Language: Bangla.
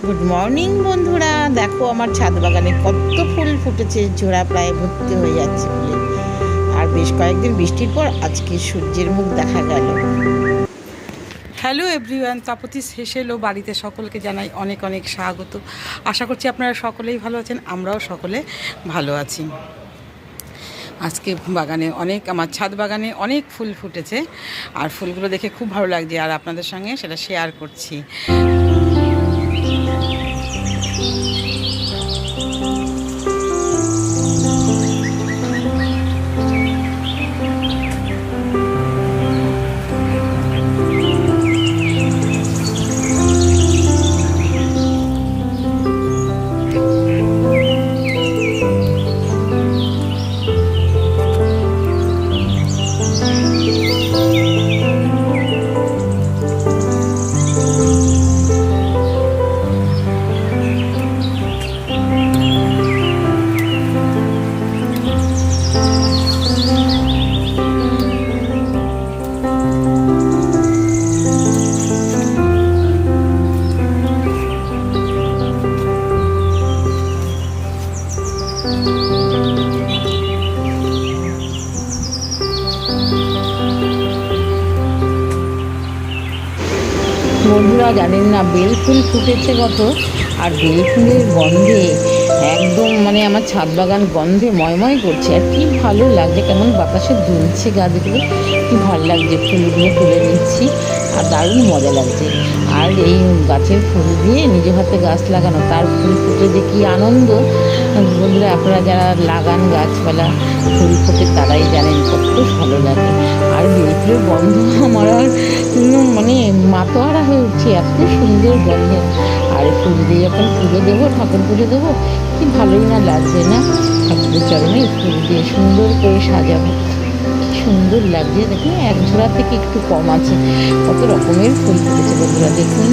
গুড মর্নিং বন্ধুরা, দেখো আমার ছাদ বাগানে কত ফুল ফুটেছে। ঝোড়া প্রায় ভর্তি হয়ে যাচ্ছে ফুলে। আর বেশ কয়েকদিন বৃষ্টির পর আজকে সূর্যের মুখ দেখা গেল। হ্যালো এভরিওয়ান, তাপতি শেষ এলো বাড়িতে। সকলকে জানাই অনেক অনেক স্বাগত। আশা করছি আপনারা সকলেই ভালো আছেন, আমরাও সকলে ভালো আছি। আজকে বাগানে আমার ছাদ বাগানে অনেক ফুল ফুটেছে, আর ফুলগুলো দেখে খুব ভালো লাগছে, আর আপনাদের সঙ্গে সেটা শেয়ার করছি। বন্ধুরা জানেন না, বেল ফুল ফুটেছে কত। আর বেল ফুলের গন্ধে একদম আমার ছাদ বাগান গন্ধে ময়ময় করছে। আর কি ভালো লাগছে, কেমন বাতাসে দুলছে গাছগুলো, কি ভালো লাগছে। ফুলগুলো তুলে নিচ্ছি আর দারুণ মজা লাগছে। আর এই গাছের ফুল দিয়ে নিজ হাতে গাছ লাগানো, তার ফুল ফুটে যে কী আনন্দ। বন্ধুরা, আপনারা যারা লাগান গাছপালা, ফুল ফুটে তারাই জানেন কত ভালো লাগে। আর বেল ফুলের গন্ধ আমার আর মাতোয়ারা হয়ে উঠছে, এত সুন্দর গন্ধে। আর ফুল দিয়ে যখন পুজো দেবো, ঠাকুর পুজো দেবো, কি ভালোই না লাগবে না। ঠাকুরের চরণে ফুল দিয়ে সুন্দর করে সাজাবো, কি সুন্দর লাগছে। দেখুন, এক ঝোড়া থেকে একটু কম আছে, কত রকমের ফুল ফুটেছে বন্ধুরা, দেখুন।